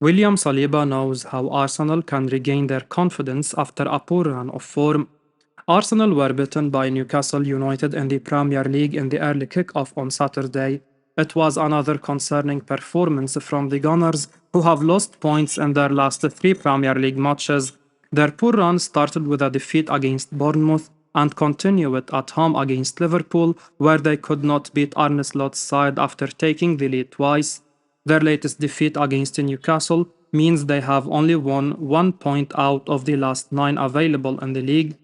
William Saliba knows how Arsenal can regain their confidence after a poor run of form. Arsenal were beaten by Newcastle United in the Premier League in the early kick-off on Saturday. It was another concerning performance from the Gunners, who have lost points in their last three Premier League matches. Their poor run started with a defeat against Bournemouth and continued at home against Liverpool, where they could not beat Arne Slot's side after taking the lead twice. Their latest defeat against Newcastle means they have only won 1 point out of the last nine available in the league.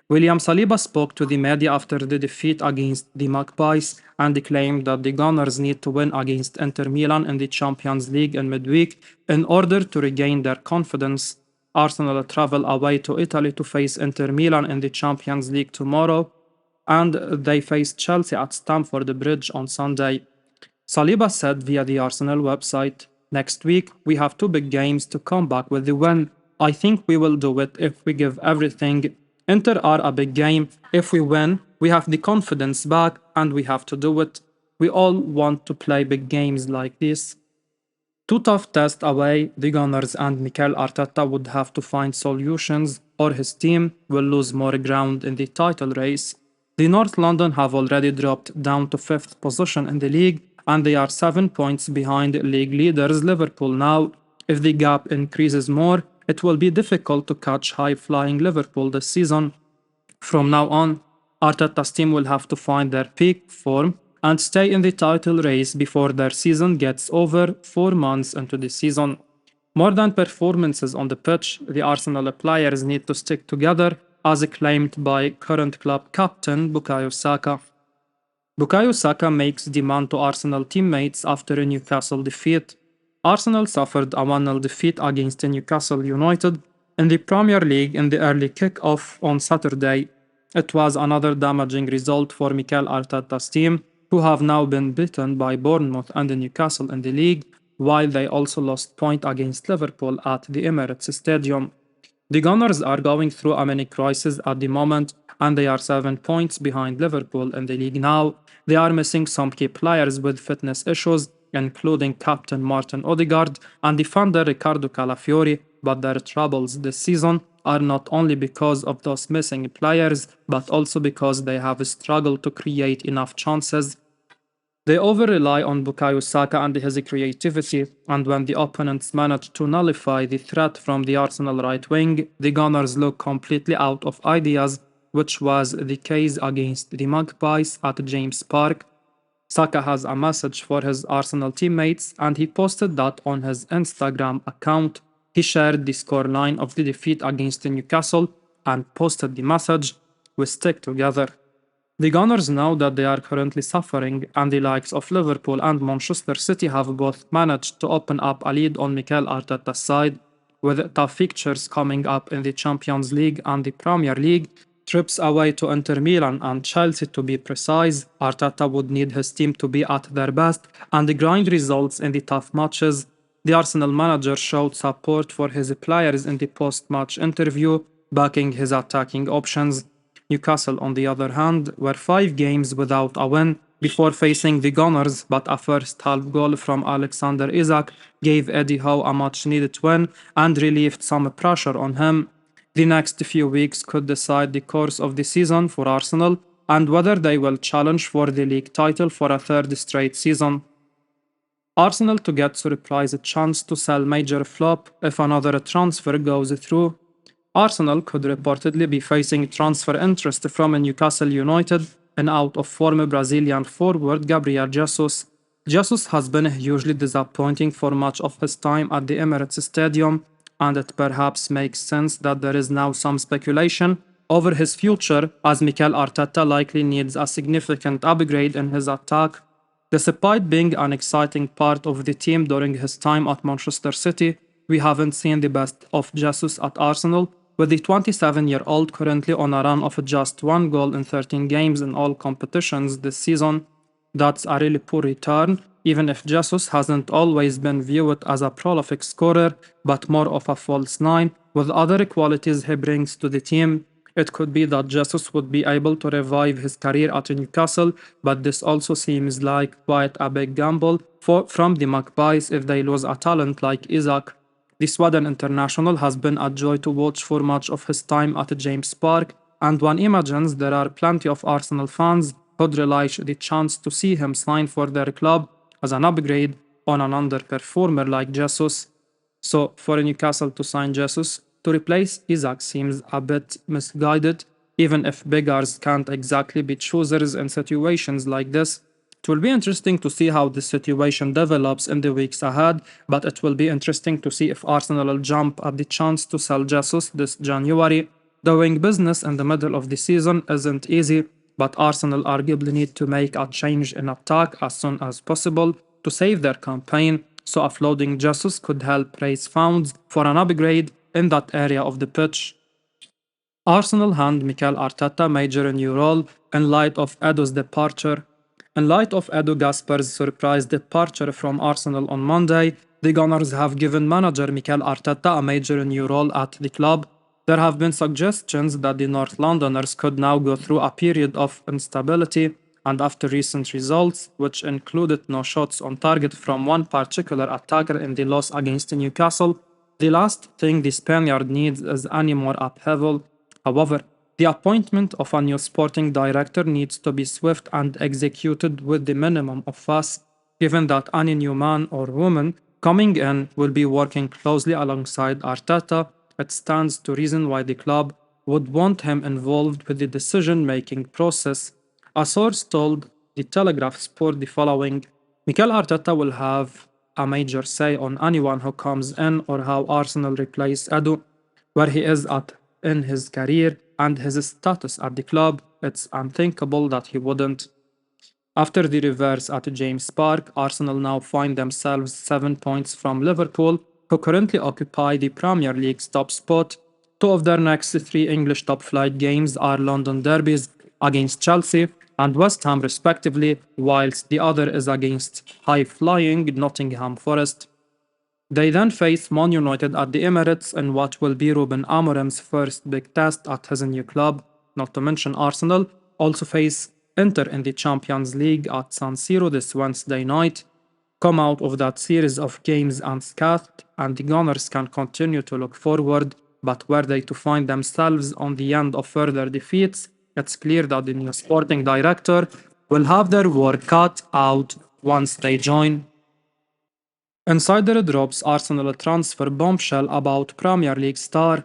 William Saliba spoke to the media after the defeat against the Magpies and claimed that the Gunners need to win against Inter Milan in the Champions League in midweek in order to regain their confidence. Arsenal travel away to Italy to face Inter Milan in the Champions League tomorrow, and they face Chelsea at Stamford Bridge on Sunday. Saliba said via the Arsenal website, "Next week, we have two big games to come back with the win. I think we will do it if we give everything. Inter are a big game. If we win, we have the confidence back and we have to do it. We all want to play big games like this." Two tough tests away, the Gunners and Mikel Arteta would have to find solutions, or his team will lose more ground in the title race. The North London have already dropped down to fifth position in the league, and they are 7 points behind league leaders Liverpool now. If the gap increases more, it will be difficult to catch high-flying Liverpool this season. From now on, Arteta's team will have to find their peak form and stay in the title race before their season gets over 4 months into the season. More than performances on the pitch, the Arsenal players need to stick together, as claimed by current club captain Bukayo Saka. Bukayo Saka makes demand to Arsenal teammates after a Newcastle defeat. Arsenal suffered a 1-0 defeat against Newcastle United in the Premier League in the early kick-off on Saturday. It was another damaging result for Mikel Arteta's team, who have now been beaten by Bournemouth and Newcastle in the league, while they also lost point against Liverpool at the Emirates Stadium. The Gunners are going through a mini crisis at the moment, and they are 7 points behind Liverpool in the league now. They are missing some key players with fitness issues, including captain Martin Odegaard and defender Riccardo Calafiori, but their troubles this season are not only because of those missing players, but also because they have struggled to create enough chances. They over-rely on Bukayo Saka and his creativity, and when the opponents manage to nullify the threat from the Arsenal right wing, the Gunners look completely out of ideas, which was the case against the Magpies at James Park. Saka has a message for his Arsenal teammates, and he posted that on his Instagram account. He shared the scoreline of the defeat against Newcastle and posted the message, "We stick together." The Gunners know that they are currently suffering, and the likes of Liverpool and Manchester City have both managed to open up a lead on Mikel Arteta's side. With tough fixtures coming up in the Champions League and the Premier League, trips away to Inter Milan and Chelsea to be precise, Arteta would need his team to be at their best and grind results in the tough matches. The Arsenal manager showed support for his players in the post-match interview, backing his attacking options. Newcastle, on the other hand, were 5 games without a win before facing the Gunners, but a first-half goal from Alexander Isak gave Eddie Howe a much-needed win and relieved some pressure on him. The next few weeks could decide the course of the season for Arsenal and whether they will challenge for the league title for a third straight season. Arsenal to get surprise a chance to sell major flop if another transfer goes through. Arsenal could reportedly be facing transfer interest from Newcastle United and out-of-form Brazilian forward Gabriel Jesus. Jesus has been hugely disappointing for much of his time at the Emirates Stadium, and it perhaps makes sense that there is now some speculation over his future, as Mikel Arteta likely needs a significant upgrade in his attack. Despite being an exciting part of the team during his time at Manchester City, we haven't seen the best of Jesus at Arsenal, with the 27-year-old currently on a run of just 1 goal in 13 games in all competitions this season. That's a really poor return, even if Jesus hasn't always been viewed as a prolific scorer, but more of a false nine with other qualities he brings to the team. It could be that Jesus would be able to revive his career at Newcastle, but this also seems like quite a big gamble from the Magpies if they lose a talent like Isaac. The Sweden international has been a joy to watch for much of his time at James Park, and one imagines there are plenty of Arsenal fans who'd relish the chance to see him sign for their club as an upgrade on an underperformer like Jesus. So, for Newcastle to sign Jesus to replace Isaac seems a bit misguided, even if beggars can't exactly be choosers in situations like this. It will be interesting to see how this situation develops in the weeks ahead, but it will be interesting to see if Arsenal will jump at the chance to sell Jesus this January. Doing business in the middle of the season isn't easy, but Arsenal arguably need to make a change in attack as soon as possible to save their campaign, so offloading Jesus could help raise funds for an upgrade in that area of the pitch. Arsenal hand Mikel Arteta major new role in light of Edo's departure. In light of Edo Gasper's surprise departure from Arsenal on Monday, the Gunners have given manager Mikel Arteta a major new role at the club. There have been suggestions that the North Londoners could now go through a period of instability, and after recent results, which included no shots on target from one particular attacker in the loss against Newcastle, the last thing the Spaniard needs is any more upheaval. However, the appointment of a new sporting director needs to be swift and executed with the minimum of fuss, given that any new man or woman coming in will be working closely alongside Arteta. It stands to reason why the club would want him involved with the decision-making process. A source told the Telegraph Sport the following: Mikel Arteta will have a major say on anyone who comes in or how Arsenal replace Edu, where he is at in his career and his status at the club. It's unthinkable that he wouldn't. After the reverse at James Park, Arsenal now find themselves 7 points from Liverpool, who currently occupy the Premier League's top spot. Two of their next three English top-flight games are London derbies against Chelsea and West Ham respectively, whilst the other is against high-flying Nottingham Forest. They then face Man United at the Emirates in what will be Ruben Amorim's first big test at his new club. Not to mention Arsenal also face Inter in the Champions League at San Siro this Wednesday night. Come out of that series of games unscathed, and the Gunners can continue to look forward, but were they to find themselves on the end of further defeats, it's clear that the new sporting director will have their work cut out once they join. Insider drops Arsenal transfer bombshell about Premier League star.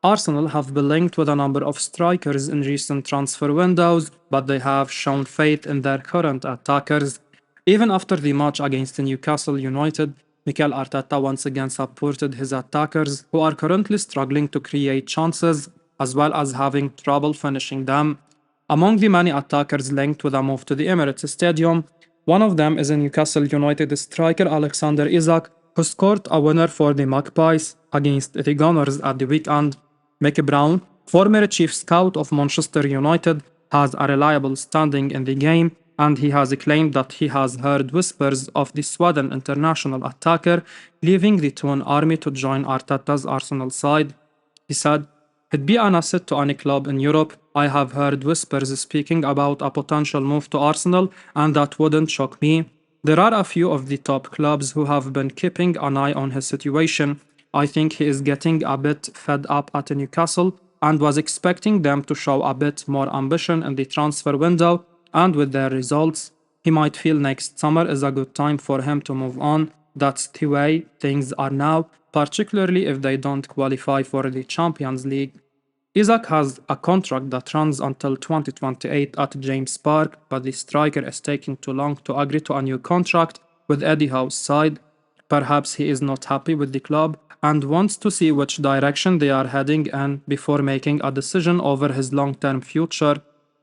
Arsenal have been linked with a number of strikers in recent transfer windows, but they have shown faith in their current attackers. Even after the match against Newcastle United, Mikel Arteta once again supported his attackers, who are currently struggling to create chances as well as having trouble finishing them. Among the many attackers linked with a move to the Emirates Stadium, one of them is a Newcastle United striker Alexander Isak, who scored a winner for the Magpies against the Gunners at the weekend. Mickey Brown, former chief scout of Manchester United, has a reliable standing in the game, and he has claimed that he has heard whispers of the Sweden international attacker leaving the Toon Army to join Arteta's Arsenal side. He said, "It'd be an asset to any club in Europe. I have heard whispers speaking about a potential move to Arsenal, and that wouldn't shock me. There are a few of the top clubs who have been keeping an eye on his situation. I think he is getting a bit fed up at Newcastle and was expecting them to show a bit more ambition in the transfer window, and with their results, he might feel next summer is a good time for him to move on. That's the way things are now, particularly if they don't qualify for the Champions League." Isak has a contract that runs until 2028 at James Park, but the striker is taking too long to agree to a new contract with Eddie Howe's side. Perhaps he is not happy with the club and wants to see which direction they are heading in before making a decision over his long-term future.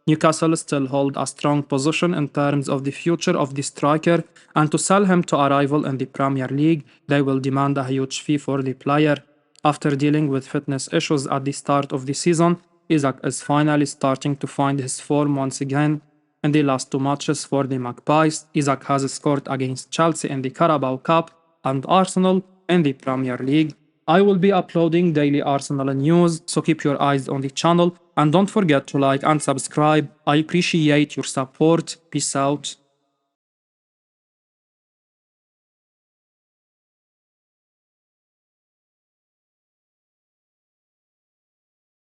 Newcastle still hold a strong position in terms of the future of the striker, and to sell him to a rival in the Premier League, they will demand a huge fee for the player. After dealing with fitness issues at the start of the season, Isak is finally starting to find his form once again. In the last two matches for the Magpies, Isak has scored against Chelsea in the Carabao Cup and Arsenal in the Premier League. I will be uploading daily Arsenal news, so keep your eyes on the channel and don't forget to like and subscribe. I appreciate your support. Peace out.